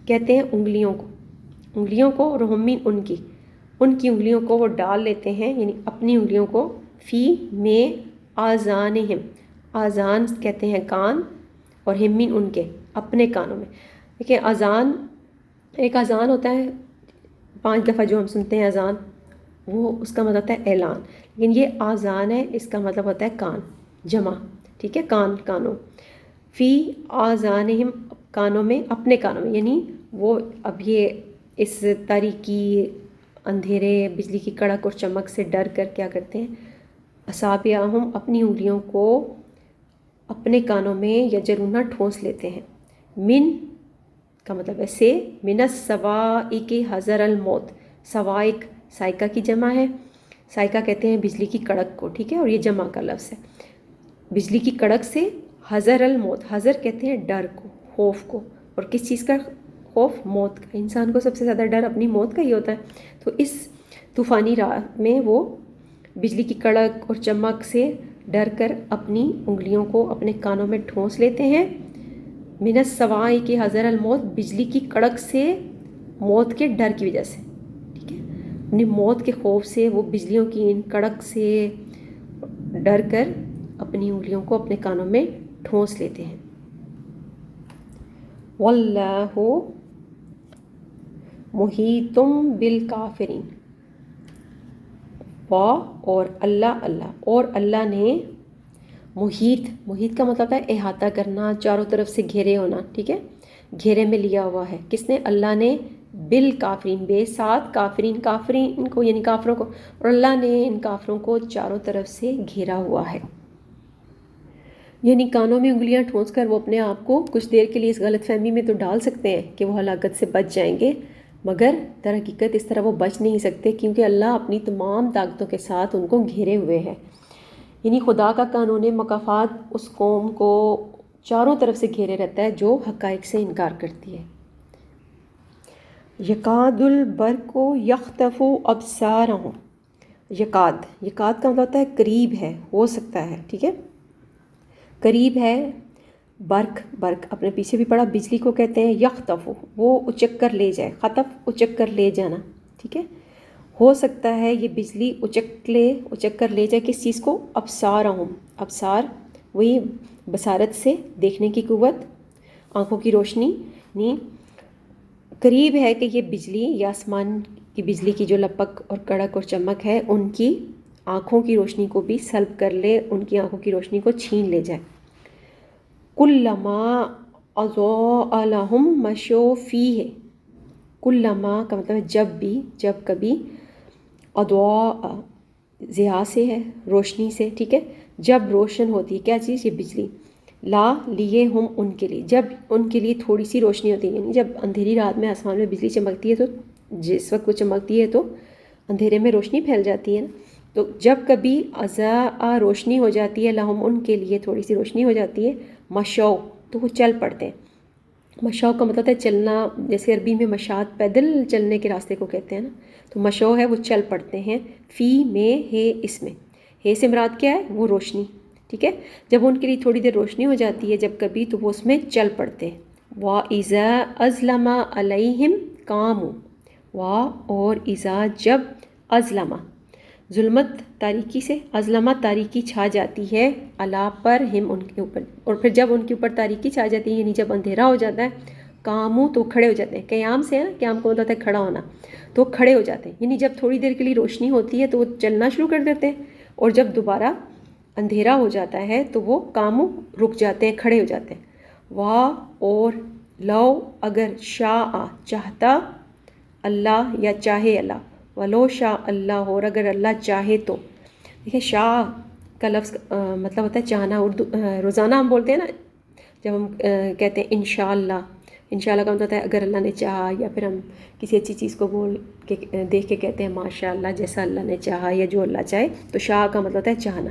کہتے ہیں انگلیوں کو، انگلیوں کو، اور ہم ان کی انگلیوں کو وہ ڈال لیتے ہیں، یعنی اپنی انگلیوں کو. فی میں آذانہم، آذان کہتے ہیں کان، اور ہمین ان کے اپنے کانوں میں. دیکھیں اذان، ایک اذان ہوتا ہے 5 دفعہ جو ہم سنتے ہیں اذان، وہ اس کا مطلب ہوتا ہے اعلان. لیکن یہ آذان ہے، اس کا مطلب ہوتا ہے کان، جمع. ٹھیک ہے. کانوں. فی آذانہم، کانوں میں، اپنے کانوں میں. یعنی وہ اب یہ اس تاریکی، اندھیرے، بجلی کی کڑک اور چمک سے ڈر کر کیا کرتے ہیں؟ اصابعہم، اپنی انگلیوں کو اپنے کانوں میں یجرونا ٹھونس لیتے ہیں. من کا مطلب ہے سے. من الصواعق حذر الموت. صواعق سائقہ کی جمع ہے. سائقہ کہتے ہیں بجلی کی کڑک کو. ٹھیک ہے. اور یہ جمع کا لفظ ہے. بجلی کی کڑک سے حذر الموت. حذر کہتے ہیں ڈر کو، خوف کو. اور کس چیز کا خوف؟ موت کا. انسان کو سب سے زیادہ ڈر اپنی موت کا ہی ہوتا ہے. تو اس طوفانی رات میں وہ بجلی کی کڑک اور چمک سے ڈر کر اپنی انگلیوں کو اپنے کانوں میں ٹھونس لیتے ہیں. من الصواعق حذر الموت، بجلی کی کڑک سے موت کے ڈر کی وجہ سے. ٹھیک ہے. اپنی موت کے خوف سے وہ بجلیوں کی ان کڑک سے ڈر کر اپنی انگلیوں کو اپنے کانوں میں ٹھونس لیتے ہیں. واللہ محیط بالکافرین. اور اللہ نے محیط کا مطلب ہے احاطہ کرنا، چاروں طرف سے گھیرے ہونا. ٹھیک ہے. گھیرے میں لیا ہوا ہے. کس نے؟ اللہ نے. بالکافرین، بے ساتھ کافرین، کافرین کو یعنی کافروں کو. اور اللہ نے ان کافروں کو چاروں طرف سے گھیرا ہوا ہے. یعنی کانوں میں انگلیاں ٹھونس کر وہ اپنے آپ کو کچھ دیر کے لیے اس غلط فہمی میں تو ڈال سکتے ہیں کہ وہ ہلاکت سے بچ جائیں گے، مگر در حقیقت اس طرح وہ بچ نہیں سکتے، کیونکہ اللہ اپنی تمام طاقتوں کے ساتھ ان کو گھیرے ہوئے ہے. یعنی خدا کا قانون مکافات اس قوم کو چاروں طرف سے گھیرے رہتا ہے جو حقائق سے انکار کرتی ہے. یکاد البرق یخطف ابصارہم، یکاد کا مطلب ہوتا ہے قریب ہے، ہو سکتا ہے، ٹھیک ہے، قریب ہے۔ برق اپنے پیچھے بھی پڑھا، بجلی کو کہتے ہیں یخطف، وہ اچک کر لے جائے، خطف اچک کر لے جانا، ٹھیک ہے، ہو سکتا ہے یہ بجلی اچک کر لے جائے کس چیز کو؟ ابصارہم، ابصار وہی بصارت سے دیکھنے کی قوت، آنکھوں کی روشنی، نہیں قریب ہے کہ یہ بجلی یا آسمان کی بجلی کی جو لپک اور کڑک اور چمک ہے ان کی آنکھوں کی روشنی کو بھی سلب کر لے، ان کی آنکھوں کی روشنی کو چھین لے جائے۔ کلما اضاء لہم مشوا فیہ، کلما کا مطلب ہے جب کبھی، اضاء ضیاء سے ہے، روشنی سے، ٹھیک ہے، جب روشن ہوتی ہے کیا چیز؟ یہ بجلی، لا لیے ہم ان کے لیے، جب ان کے لیے تھوڑی سی روشنی ہوتی ہے، یعنی جب اندھیری رات میں آسمان میں بجلی چمکتی ہے تو جس وقت وہ چمکتی ہے تو اندھیرے میں روشنی پھیل جاتی ہے نا، تو جب کبھی اضاء روشنی ہو جاتی ہے، لہم ان کے لیے تھوڑی سی روشنی ہو جاتی ہے، مشو تو وہ چل پڑتے ہیں۔ مشو کا مطلب ہے چلنا، جیسے عربی میں مشاۃ پیدل چلنے کے راستے کو کہتے ہیں نا، تو مشو ہے وہ چل پڑتے ہیں، فی میں ہے، اس میں ہے سے مراد کیا ہے؟ وہ روشنی، ٹھیک ہے، جب ان کے لیے تھوڑی دیر روشنی ہو جاتی ہے جب کبھی تو وہ اس میں چل پڑتے ہیں۔ وَإِذَا أَظْلَمَ عَلَيْهِمْ قَامُوا، اور اذا جب، اظلم ظلمت تاریکی سے، اظلمہ تاریکی چھا جاتی ہے، علا پر، ہم ان کے اوپر، اور پھر جب ان کے اوپر تاریکی چھا جاتی ہے یعنی جب اندھیرا ہو جاتا ہے، قاموا تو کھڑے ہو جاتے ہیں، قیام سے ہے نا، قیام کو مطلب ہے کھڑا ہونا، تو کھڑے ہو جاتے ہیں، یعنی جب تھوڑی دیر کے لیے روشنی ہوتی ہے تو وہ چلنا شروع کر دیتے ہیں، اور جب دوبارہ اندھیرا ہو جاتا ہے تو وہ قاموا رک جاتے ہیں، کھڑے ہو جاتے ہیں۔ اور لو اگر، شاء چاہتا، اللہ یا چاہے اللہ، ولو شاء اللہ، اور اگر اللہ چاہے تو، دیکھیں شاء کا لفظ مطلب ہوتا ہے چاہنا، اردو روزانہ ہم بولتے ہیں نا جب ہم کہتے ہیں انشاءاللہ، انشاءاللہ کا مطلب ہوتا ہے اگر اللہ نے چاہا، یا پھر ہم کسی اچھی چیز کو بول کے دیکھ کے کہتے ہیں ماشاءاللہ جیسا اللہ نے چاہا یا جو اللہ چاہے، تو شاء کا مطلب ہوتا ہے چاہنا۔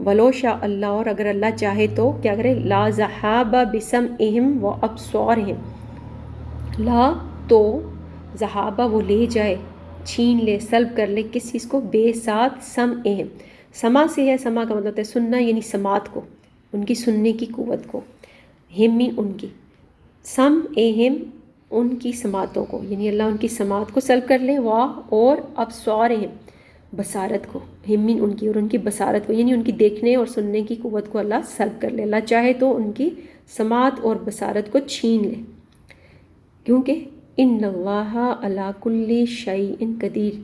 ولو شاء اللہ، اور اگر اللہ چاہے تو کیا کرے؟ لا ذہاب بسمعہم و ابصارہم، لا تو ذہابہ وہ لے جائے، چھین لے، سلب کر لے کس چیز کو؟ بے ساتھ سمعہم، سما سے ہے، سما کا مطلب ہوتا ہے سننا، یعنی سماعت کو، ان کی سننے کی قوت کو، ہم ان کی، سمعہم ان کی سماعتوں کو، یعنی اللہ ان کی سماعت کو سلب کر لے، اور ابصارہم بصارت کو، ہمین ان کی، اور ان کی بصارت کو، یعنی ان کی دیکھنے اور سننے کی قوت کو اللہ سلب کر لے، اللہ چاہے تو ان کی سماعت اور بصارت کو چھین لے، کیونکہ ان اللہ علی کل شیء قدیر،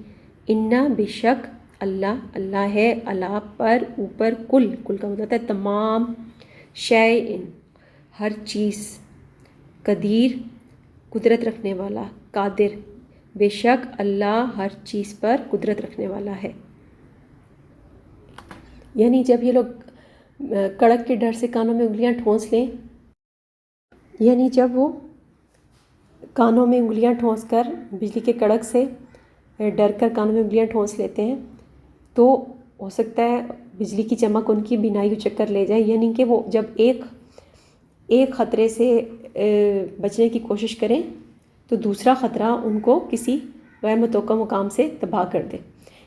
انا بے شک اللہ ہے، اللہ پر، اوپر، کل کا مطلب ہے تمام، شیء ہر چیز، قدیر قدرت رکھنے والا، قادر، بے شک اللہ ہر چیز پر قدرت رکھنے والا ہے۔ یعنی جب یہ لوگ کڑک کے ڈر سے کانوں میں انگلیاں ٹھونس لیں، یعنی جب وہ کانوں میں انگلیاں ٹھونس کر بجلی کے کڑک سے ڈر کر کانوں میں انگلیاں ٹھونس لیتے ہیں، تو ہو سکتا ہے بجلی کی چمک ان کی بینائی اچک کر لے جائے، یعنی کہ وہ جب ایک خطرے سے بچنے کی کوشش کریں تو دوسرا خطرہ ان کو کسی غیر متوقع مقام سے تباہ کر دے،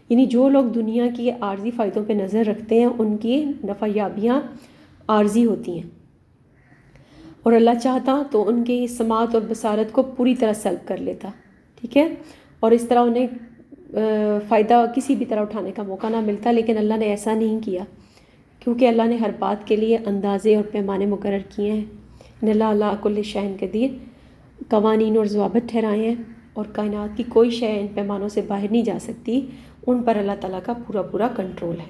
یعنی جو لوگ دنیا کی عارضی فائدوں پہ نظر رکھتے ہیں ان کی نفع یابیاں عارضی ہوتی ہیں، اور اللہ چاہتا تو ان کی سماعت اور بصارت کو پوری طرح سلب کر لیتا، ٹھیک ہے، اور اس طرح انہیں فائدہ کسی بھی طرح اٹھانے کا موقع نہ ملتا، لیکن اللہ نے ایسا نہیں کیا، کیونکہ اللہ نے ہر بات کے لیے اندازے اور پیمانے مقرر کیے ہیں، ان اللہ علی کل شیء قدیر، قوانین اور ضوابط ٹھہرائے ہیں، اور کائنات کی کوئی شے ان پیمانوں سے باہر نہیں جا سکتی، ان پر اللہ تعالیٰ کا پورا کنٹرول ہے۔